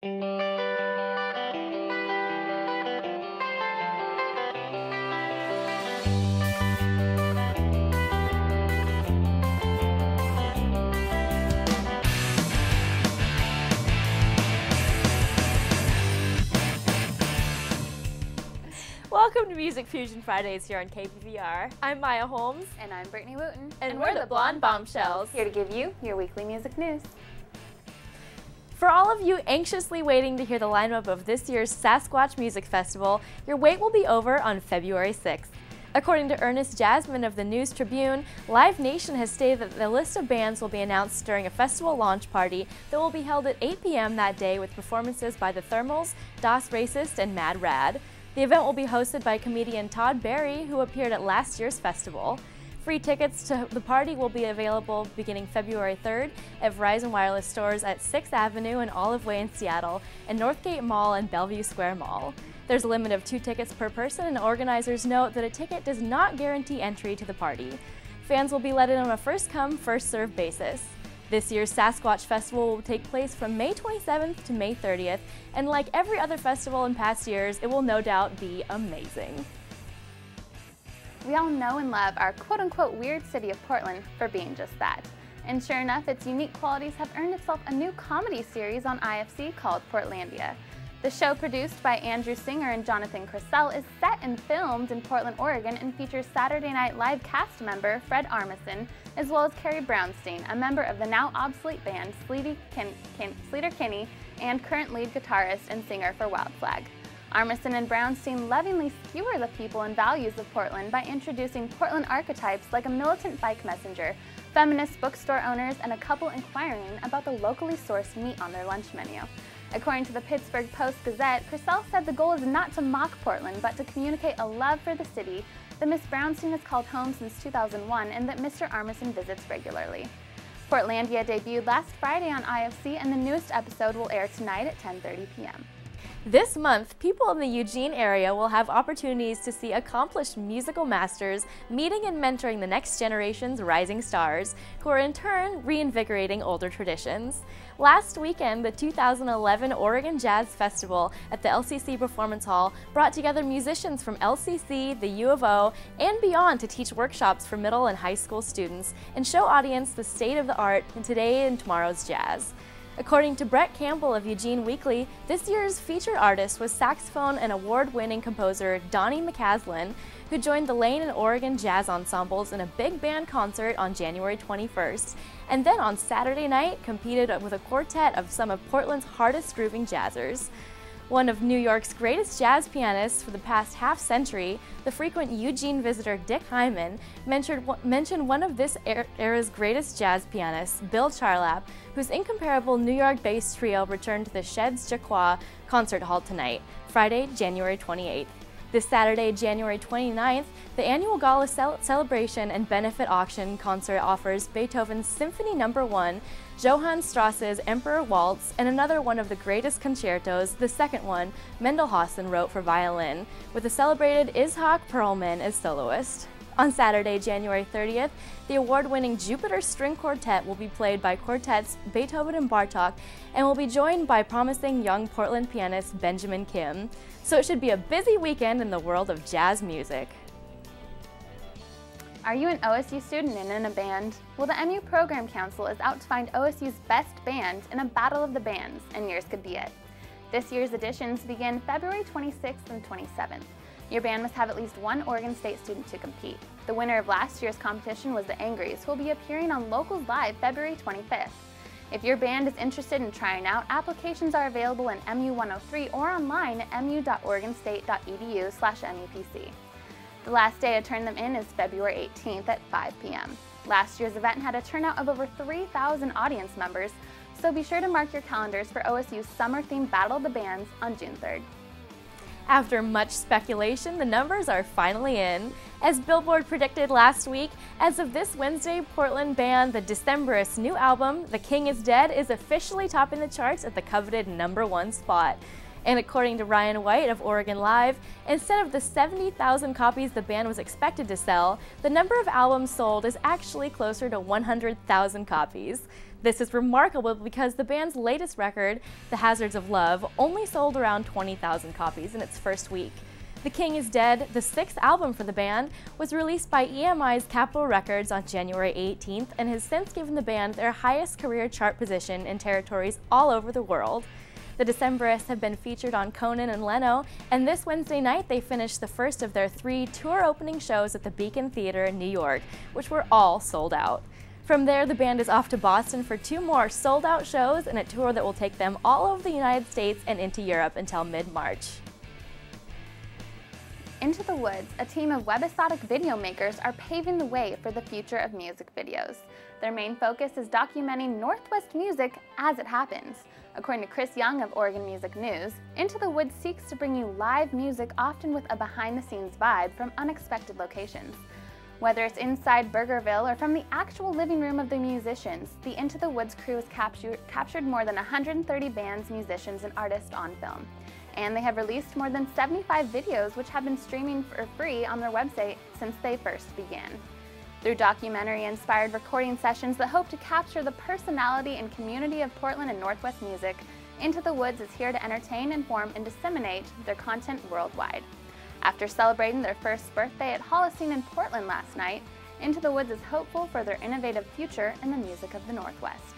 Welcome to Music Fusion Fridays here on KBVR. I'm Maya Holmes. And I'm Brittany Wooten. And we're the Blonde Bombshells. Here to give you your weekly music news. For all of you anxiously waiting to hear the lineup of this year's Sasquatch Music Festival, your wait will be over on February 6th. According to Ernest Jasmine of the News Tribune, Live Nation has stated that the list of bands will be announced during a festival launch party that will be held at 8 p.m. that day with performances by the Thermals, Das Racist, and Mad Rad. The event will be hosted by comedian Todd Barry, who appeared at last year's festival. Free tickets to the party will be available beginning February 3rd at Verizon Wireless stores at 6th Avenue and Olive Way in Seattle, and Northgate Mall and Bellevue Square Mall. There's a limit of 2 tickets per person, and organizers note that a ticket does not guarantee entry to the party. Fans will be let in on a first-come, first-served basis. This year's Sasquatch Festival will take place from May 27th to May 30th, and like every other festival in past years, it will no doubt be amazing. We all know and love our quote-unquote weird city of Portland for being just that. And sure enough, its unique qualities have earned itself a new comedy series on IFC called Portlandia. The show, produced by Andrew Singer and Jonathan Crisell, is set and filmed in Portland, Oregon, and features Saturday Night Live cast member Fred Armisen, as well as Carrie Brownstein, a member of the now obsolete band Sleater Kinney and current lead guitarist and singer for Wild Flag. Armisen and Brownstein lovingly skewer the people and values of Portland by introducing Portland archetypes like a militant bike messenger, feminist bookstore owners, and a couple inquiring about the locally sourced meat on their lunch menu. According to the Pittsburgh Post-Gazette, Crisell said the goal is not to mock Portland, but to communicate a love for the city that Miss Brownstein has called home since 2001 and that Mr. Armisen visits regularly. Portlandia debuted last Friday on IFC, and the newest episode will air tonight at 10:30 p.m. This month, people in the Eugene area will have opportunities to see accomplished musical masters meeting and mentoring the next generation's rising stars, who are in turn reinvigorating older traditions. Last weekend, the 2011 Oregon Jazz Festival at the LCC Performance Hall brought together musicians from LCC, the U of O, and beyond to teach workshops for middle and high school students and show audience the state of the art in today and tomorrow's jazz. According to Brett Campbell of Eugene Weekly, this year's featured artist was saxophone and award-winning composer Donnie McCaslin, who joined the Lane and Oregon Jazz Ensembles in a big band concert on January 21st, and then on Saturday night competed with a quartet of some of Portland's hardest grooving jazzers. One of New York's greatest jazz pianists for the past half-century, the frequent Eugene visitor Dick Hyman mentioned one of this era's greatest jazz pianists, Bill Charlap, whose incomparable New York-based trio returned to the Sheds Jacquois Concert Hall tonight, Friday, January 28th. This Saturday, January 29th, the annual Gala celebration and benefit auction concert offers Beethoven's Symphony No. 1, Johann Strauss's Emperor Waltz, and another one of the greatest concertos, the second one, Mendelssohn wrote for violin, with the celebrated Itzhak Perlman as soloist. On Saturday, January 30th, the award-winning Jupiter String Quartet will be played by quartets Beethoven and Bartók and will be joined by promising young Portland pianist Benjamin Kim. So it should be a busy weekend in the world of jazz music. Are you an OSU student and in a band? Well, the MU Program Council is out to find OSU's best band in a battle of the bands, and yours could be it. This year's editions begin February 26th and 27th. Your band must have at least one Oregon State student to compete. The winner of last year's competition was the Angries, who will be appearing on Locals Live February 25th. If your band is interested in trying out, applications are available in MU 103 or online at mu.oregonstate.edu/MUPC. The last day to turn them in is February 18th at 5 p.m. Last year's event had a turnout of over 3,000 audience members, so be sure to mark your calendars for OSU's summer-themed Battle of the Bands on June 3rd. After much speculation, the numbers are finally in. As Billboard predicted last week, as of this Wednesday, Portland band The Decemberists' new album, The King is Dead, is officially topping the charts at the coveted #1 spot. And according to Ryan White of Oregon Live, instead of the 70,000 copies the band was expected to sell, the number of albums sold is actually closer to 100,000 copies. This is remarkable because the band's latest record, The Hazards of Love, only sold around 20,000 copies in its first week. The King is Dead, the sixth album for the band, was released by EMI's Capitol Records on January 18th and has since given the band their highest career chart position in territories all over the world. The Decemberists have been featured on Conan and Leno, and this Wednesday night they finished the first of their 3 tour opening shows at the Beacon Theater in New York, which were all sold out. From there, the band is off to Boston for 2 more sold-out shows and a tour that will take them all over the United States and into Europe until mid-March. Into the Woods, a team of webisodic video makers are paving the way for the future of music videos. Their main focus is documenting Northwest music as it happens. According to Chris Young of Oregon Music News, Into the Woods seeks to bring you live music, often with a behind-the-scenes vibe from unexpected locations. Whether it's inside Burgerville or from the actual living room of the musicians, the Into the Woods crew has captured more than 130 bands, musicians, and artists on film. And they have released more than 75 videos which have been streaming for free on their website since they first began. Through documentary-inspired recording sessions that hope to capture the personality and community of Portland and Northwest music, Into the Woods is here to entertain, inform, and disseminate their content worldwide. After celebrating their first birthday at Holocene in Portland last night, Into the Woods is hopeful for their innovative future in the music of the Northwest.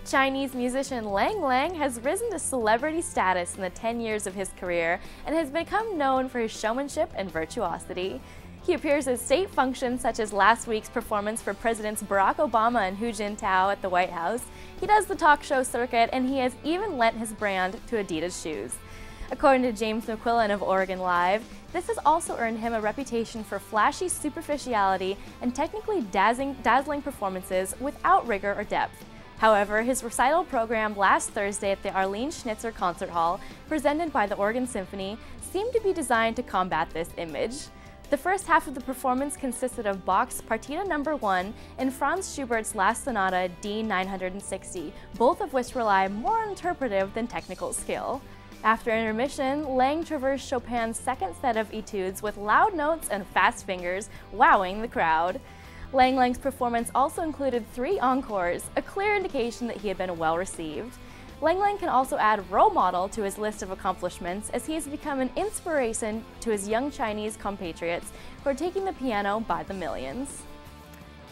Chinese musician Lang Lang has risen to celebrity status in the 10 years of his career and has become known for his showmanship and virtuosity. He appears at state functions such as last week's performance for Presidents Barack Obama and Hu Jintao at the White House. He does the talk show circuit, and he has even lent his brand to Adidas shoes. According to James McQuillan of Oregon Live, this has also earned him a reputation for flashy superficiality and technically dazzling performances without rigor or depth. However, his recital program last Thursday at the Arlene Schnitzer Concert Hall, presented by the Oregon Symphony, seemed to be designed to combat this image. The first half of the performance consisted of Bach's Partita No. 1 and Franz Schubert's Last Sonata D-960, both of which rely more on interpretive than technical skill. After intermission, Lang traversed Chopin's second set of etudes with loud notes and fast fingers, wowing the crowd. Lang Lang's performance also included 3 encores, a clear indication that he had been well received. Lang Lang can also add role model to his list of accomplishments, as he has become an inspiration to his young Chinese compatriots who are taking the piano by the millions.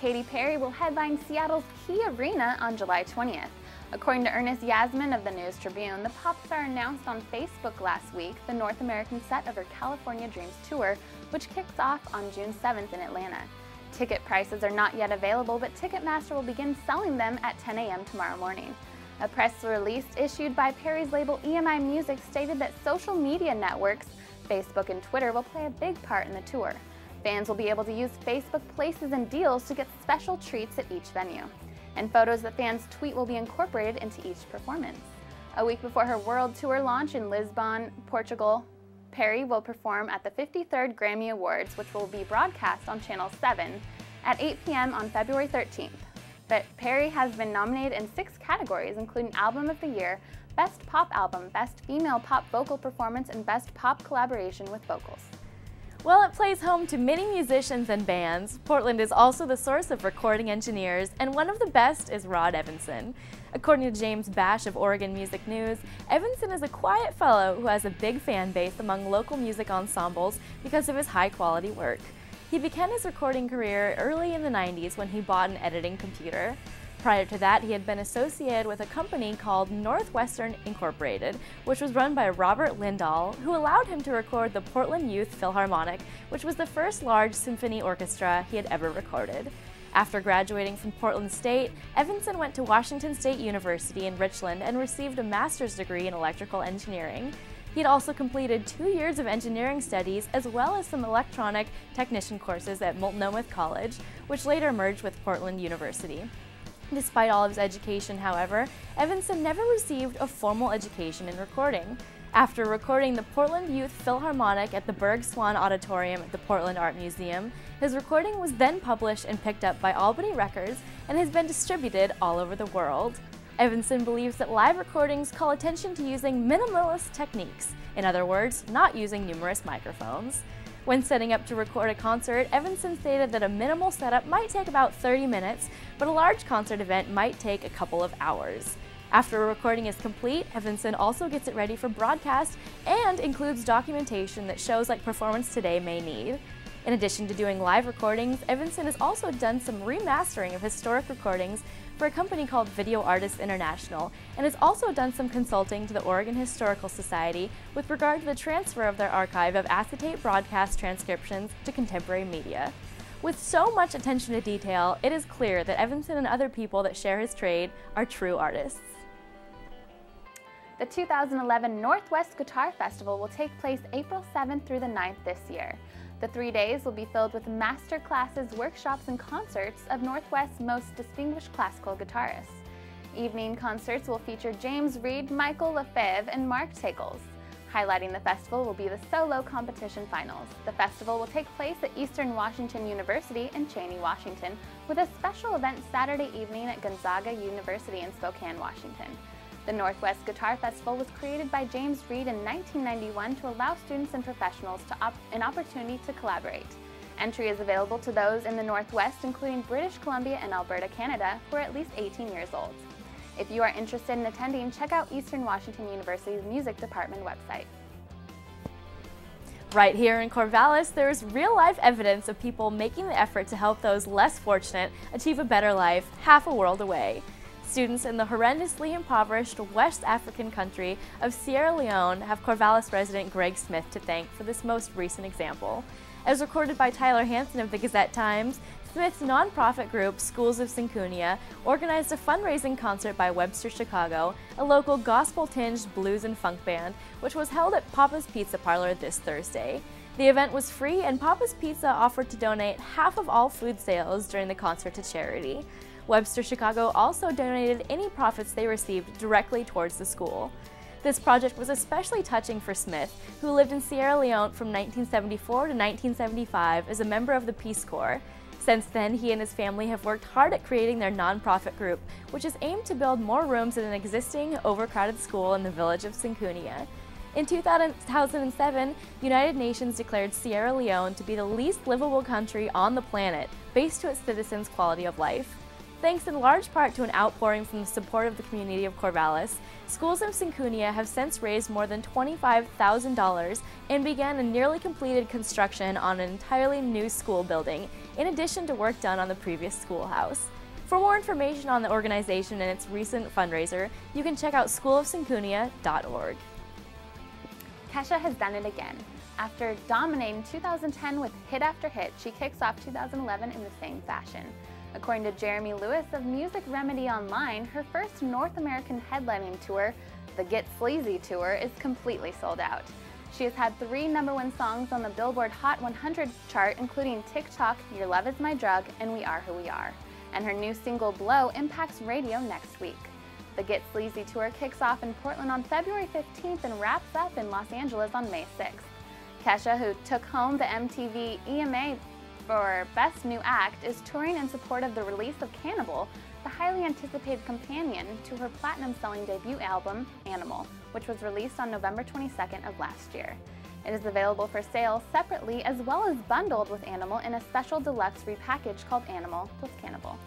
Katy Perry will headline Seattle's Key Arena on July 20th. According to Ernest Yasmin of the News Tribune, the pop star announced on Facebook last week the North American set of her California Dreams tour, which kicks off on June 7th in Atlanta. Ticket prices are not yet available, but Ticketmaster will begin selling them at 10 a.m. tomorrow morning. A press release issued by Perry's label EMI Music stated that social media networks, Facebook and Twitter, will play a big part in the tour. Fans will be able to use Facebook Places and Deals to get special treats at each venue. And photos that fans tweet will be incorporated into each performance. A week before her world tour launch in Lisbon, Portugal, Perry will perform at the 53rd Grammy Awards, which will be broadcast on Channel 7 at 8 p.m. on February 13th. But Perry has been nominated in 6 categories, including Album of the Year, Best Pop Album, Best Female Pop Vocal Performance, and Best Pop Collaboration with Vocals. While it plays home to many musicians and bands, Portland is also the source of recording engineers, and one of the best is Rod Evanson. According to James Bash of Oregon Music News, Evanson is a quiet fellow who has a big fan base among local music ensembles because of his high-quality work. He began his recording career early in the 90s when he bought an editing computer. Prior to that, he had been associated with a company called Northwestern Incorporated, which was run by Robert Lindahl, who allowed him to record the Portland Youth Philharmonic, which was the first large symphony orchestra he had ever recorded. After graduating from Portland State, Evanson went to Washington State University in Richland and received a master's degree in electrical engineering. He had also completed 2 years of engineering studies as well as some electronic technician courses at Multnomah College, which later merged with Portland University. Despite all of his education, however, Evanson never received a formal education in recording. After recording the Portland Youth Philharmonic at the Berg Swan Auditorium at the Portland Art Museum, his recording was then published and picked up by Albany Records and has been distributed all over the world. Evanson believes that live recordings call attention to using minimalist techniques, in other words, not using numerous microphones. When setting up to record a concert, Evanson stated that a minimal setup might take about 30 minutes, but a large concert event might take a couple of hours. After a recording is complete, Evanson also gets it ready for broadcast and includes documentation that shows like Performance Today may need. In addition to doing live recordings, Evanson has also done some remastering of historic recordings for a company called Video Artists International, and has also done some consulting to the Oregon Historical Society with regard to the transfer of their archive of acetate broadcast transcriptions to contemporary media. With so much attention to detail, it is clear that Evanson and other people that share his trade are true artists. The 2011 Northwest Guitar Festival will take place April 7th through the 9th this year. The 3 days will be filled with master classes, workshops, and concerts of Northwest's most distinguished classical guitarists. Evening concerts will feature James Reed, Michael Lefebvre, and Mark Tackles. Highlighting the festival will be the solo competition finals. The festival will take place at Eastern Washington University in Cheney, Washington, with a special event Saturday evening at Gonzaga University in Spokane, Washington. The Northwest Guitar Festival was created by James Reed in 1991 to allow students and professionals an opportunity to collaborate. Entry is available to those in the Northwest, including British Columbia and Alberta, Canada, who are at least 18 years old. If you are interested in attending, check out Eastern Washington University's Music Department website. Right here in Corvallis, there is real-life evidence of people making the effort to help those less fortunate achieve a better life half a world away. Students in the horrendously impoverished West African country of Sierra Leone have Corvallis resident Greg Smith to thank for this most recent example. As recorded by Tyler Hansen of the Gazette-Times, Smith's nonprofit group, Schools of Syncunia, organized a fundraising concert by Webster Chicago, a local gospel-tinged blues and funk band, which was held at Papa's Pizza Parlor this Thursday. The event was free, and Papa's Pizza offered to donate half of all food sales during the concert to charity. Webster Chicago also donated any profits they received directly towards the school. This project was especially touching for Smith, who lived in Sierra Leone from 1974 to 1975 as a member of the Peace Corps. Since then, he and his family have worked hard at creating their nonprofit group, which is aimed to build more rooms at an existing, overcrowded school in the village of Syncunia. In 2007, United Nations declared Sierra Leone to be the least livable country on the planet, based to its citizens' quality of life. Thanks in large part to an outpouring from the support of the community of Corvallis, Schools of Syncunia have since raised more than $25,000 and began a nearly completed construction on an entirely new school building, in addition to work done on the previous schoolhouse. For more information on the organization and its recent fundraiser, you can check out schoolofsyncunia.org. Kesha has done it again. After dominating 2010 with hit after hit, she kicks off 2011 in the same fashion. According to Jeremy Lewis of Music Remedy Online, her first North American headlining tour, the Get Sleazy Tour, is completely sold out. She has had 3 #1 songs on the Billboard Hot 100 chart, including TikTok, Your Love Is My Drug, and We Are Who We Are. And her new single, Blow, impacts radio next week. The Get Sleazy Tour kicks off in Portland on February 15th and wraps up in Los Angeles on May 6th. Kesha, who took home the MTV EMA for Best New Act, is touring in support of the release of Cannibal, the highly anticipated companion to her platinum-selling debut album, Animal, which was released on November 22nd of last year. It is available for sale separately as well as bundled with Animal in a special deluxe repackage called Animal plus Cannibal.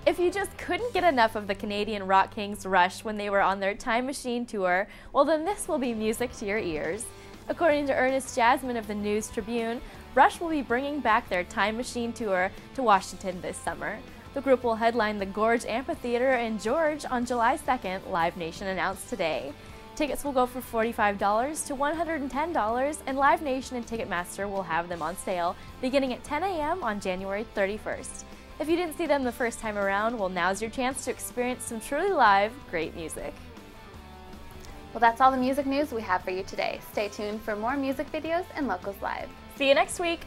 If you just couldn't get enough of the Canadian rock kings Rush when they were on their Time Machine tour, well then this will be music to your ears. According to Ernest Jasmine of the News Tribune, Rush will be bringing back their Time Machine tour to Washington this summer. The group will headline the Gorge Amphitheater in George on July 2nd, Live Nation announced today. Tickets will go from $45 to $110, and Live Nation and Ticketmaster will have them on sale beginning at 10 a.m. on January 31st. If you didn't see them the first time around, well, now's your chance to experience some truly live, great music. Well, that's all the music news we have for you today. Stay tuned for more music videos and Locals Live. See you next week!